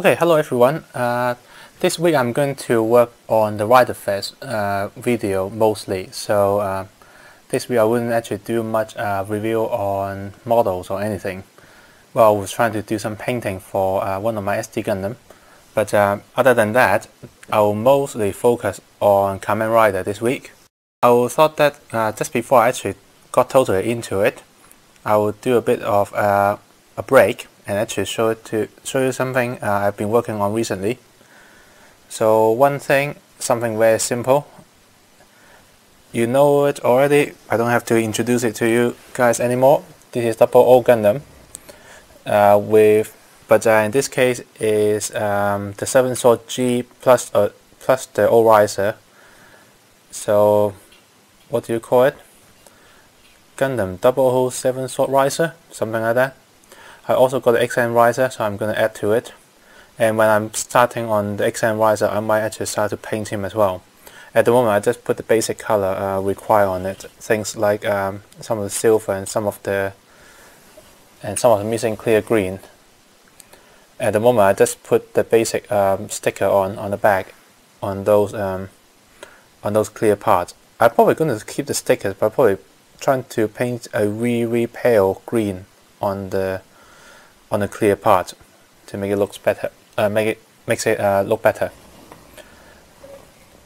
Okay, hello everyone. This week I'm going to work on the Rider Fest video mostly. So this week I wouldn't actually do much review on models or anything. Well, I was trying to do some painting for one of my SD Gundam. But other than that, I will mostly focus on Kamen Rider this week. I thought that just before I actually got totally into it, I would do a bit of a break and actually show you something I've been working on recently. So one thing, something very simple. You know it already. I don't have to introduce it to you guys anymore. This is Double O Gundam but in this case is the 7 Sword G plus the O riser. So what do you call it? Gundam 007 Sword Riser, something like that. I also got the XN riser, so I'm going to add to it. And when I'm starting on the XN riser, I might actually start to paint him as well. At the moment, I just put the basic color required on it. Things like some of the silver and some of the missing clear green. At the moment, I just put the basic sticker on the back on those clear parts. I'm probably going to keep the stickers, but probably trying to paint a really pale green on the clear part to make it look better. Makes it look better.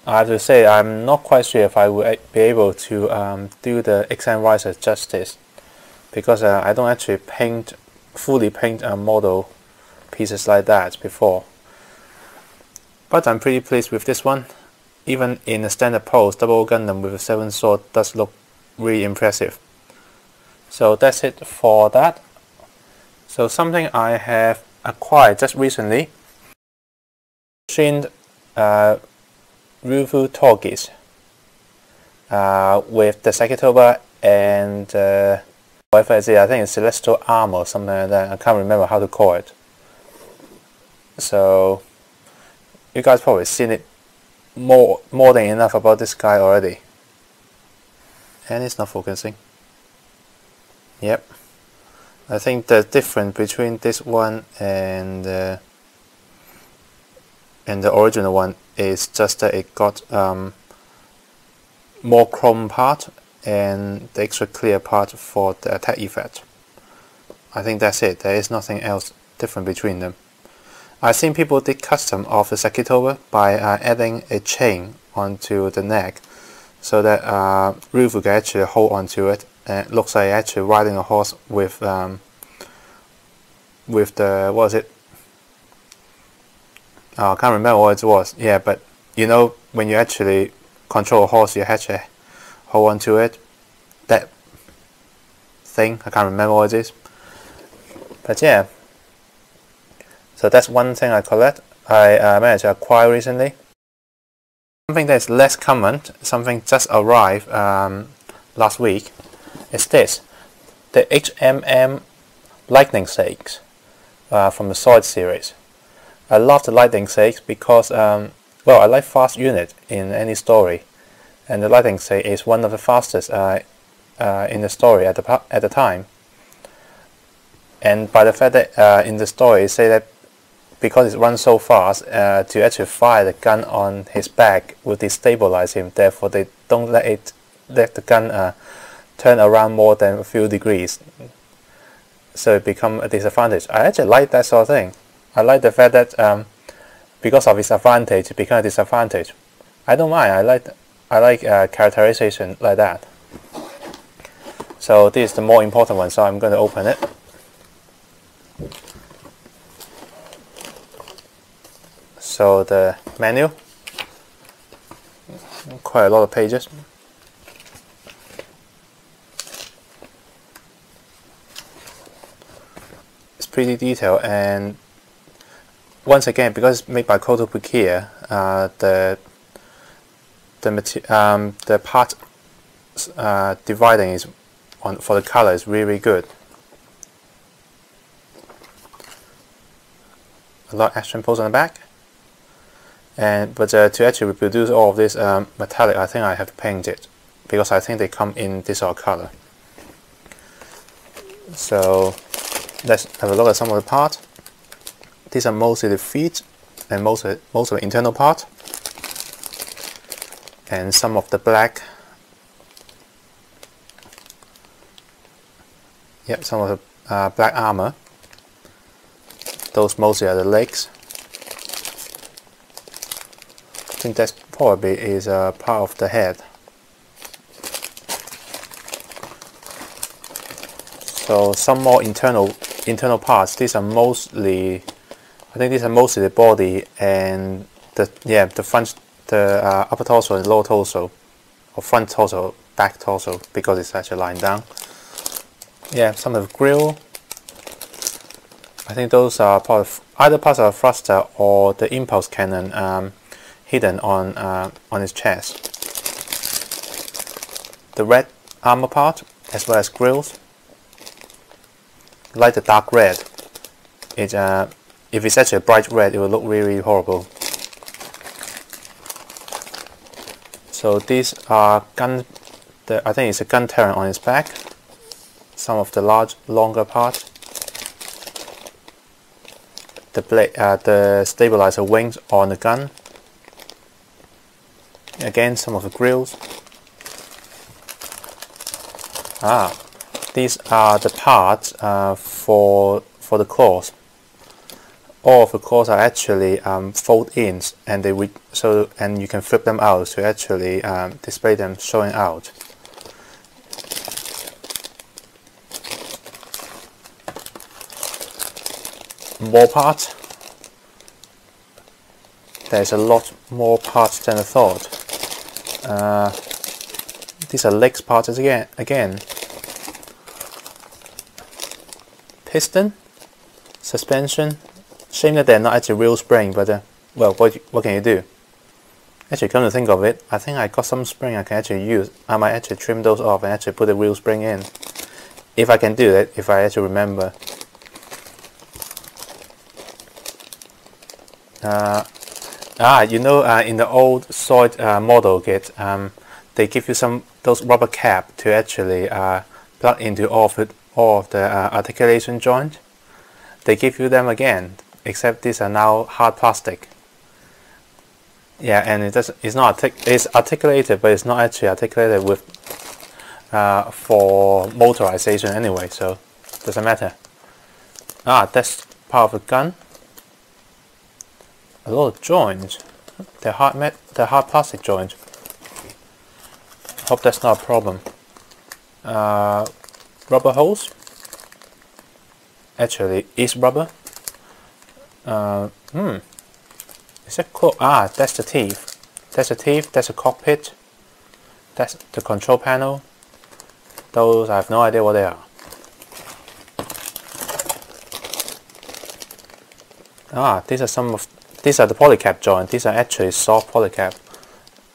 I have to say I'm not quite sure if I will be able to do the XN riser justice, because I don't actually fully paint model pieces like that before. But I'm pretty pleased with this one. Even in a standard pose, Double Gundam with a 7 sword does look really impressive. So that's it for that. So something I have acquired just recently, machined Ryufu Torgis with the Sekitoba and whatever it is, I think it's Celestial Armor or something like that. I can't remember how to call it. So you guys probably seen it more than enough about this guy already. And it's not focusing. Yep. I think the difference between this one and the original one is just that it got more chrome part and the extra clear part for the attack effect. I think that's it. There is nothing else different between them. I've seen people did custom of the Sekitoba by adding a chain onto the neck so that Ryufu can actually hold onto it. And it looks like actually riding a horse with the, what was it? Oh, I can't remember what it was. Yeah, but you know when you actually control a horse, you actually hold onto it. That thing, I can't remember what it is. But yeah. So that's one thing I collect. I managed to acquire recently. Something that's less common, something just arrived last week, is this. The HMM Lightning Stakes from the Sword series. I love the Lightning Stakes because, well, I like fast unit in any story. And the Lightning Stake is one of the fastest in the story at the time. And by the fact that in the story it say that because it runs so fast, to actually fire the gun on his back will destabilize him. Therefore, they don't let the gun turn around more than a few degrees, so it becomes a disadvantage. I actually like that sort of thing. I like the fact that because of its advantage, it becomes a disadvantage. I don't mind. I like characterization like that. So this is the more important one. So I'm going to open it. So the menu, quite a lot of pages. It's pretty detailed, and once again, because it's made by Kotobukiya, the part dividing is for the color is really good. A lot of action pose on the back. But to actually reproduce all of this metallic, I think I have to paint it, because I think they come in this sort of color. So let's have a look at some of the parts. these are mostly the feet and most of the internal part, and some of the black. Yep, some of the black armor. Those mostly are the legs. I think that probably is a part of the head. So some more internal parts. These are mostly, I think these are mostly the body and the front, the upper torso and lower torso, or front torso, back torso, because it's actually lying down. Yeah, some of the grill. I think those are part of either parts of the thruster or the impulse cannon hidden on his chest. The red armor part, as well as grills. Like the dark red. It if it's actually a bright red, it will look really horrible. So these are gun. I think it's a gun turret on his back. Some of the longer parts. The blade, the stabilizer wings on the gun. Again, some of the grills. These are the parts for the claws. All of the claws are actually fold-ins, and and you can flip them out to actually display them showing out. More parts. There's a lot more parts than I thought. These are legs parts again. Piston, suspension. Shame that they're not actually real spring, but well, what can you do? Actually, come to think of it, I think I got some spring I can actually use. I might actually trim those off and actually put a real spring in. If I can do that, if I actually remember. In the old Zoid model kit, they give you those rubber cap to actually plug into all of the articulation joint. They give you them again, except these are now hard plastic. Yeah, and it's articulated, but it's not actually articulated with for motorization anyway, so doesn't matter. That's part of the gun. A lot of joints. They're hard plastic joints. Hope that's not a problem. Rubber hose. Actually, is rubber. Is that cool? That's the teeth. That's the teeth. That's the cockpit. That's the control panel. Those I have no idea what they are. These are the polycap joints. These are actually soft polycap,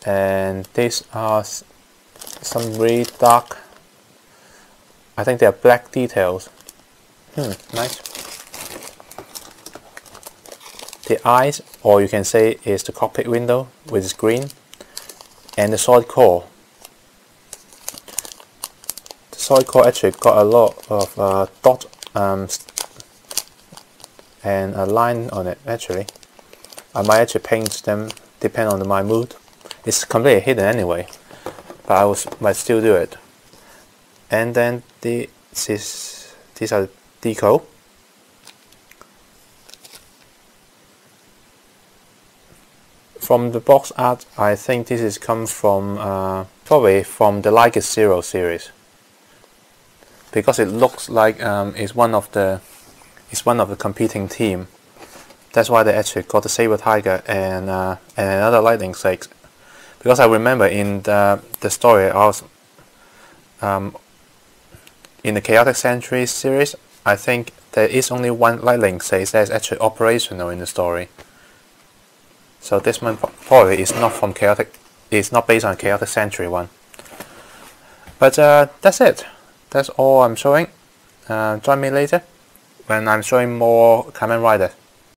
and these are some really dark. I think they are black details. Nice. The eyes, or you can say, is the cockpit window, which is green, and the solid core. The solid core actually got a lot of dot and a line on it. Actually, I might actually paint them, depending on my mood. It's completely hidden anyway, but might still do it. And then these are the decal. From the box art, I think this is come from probably from the Lycus Zero series, because it looks like it's one of the competing team. That's why they actually got the Saber Tiger and another Lightning Six. Because I remember in the story, I was in the Chaotic Century series, I think there is only one Lightning Six that is actually operational in the story. So this one probably is not from Chaotic. It's not based on Chaotic Century one. But that's it. That's all I'm showing. Join me later when I'm showing more Kamen Rider.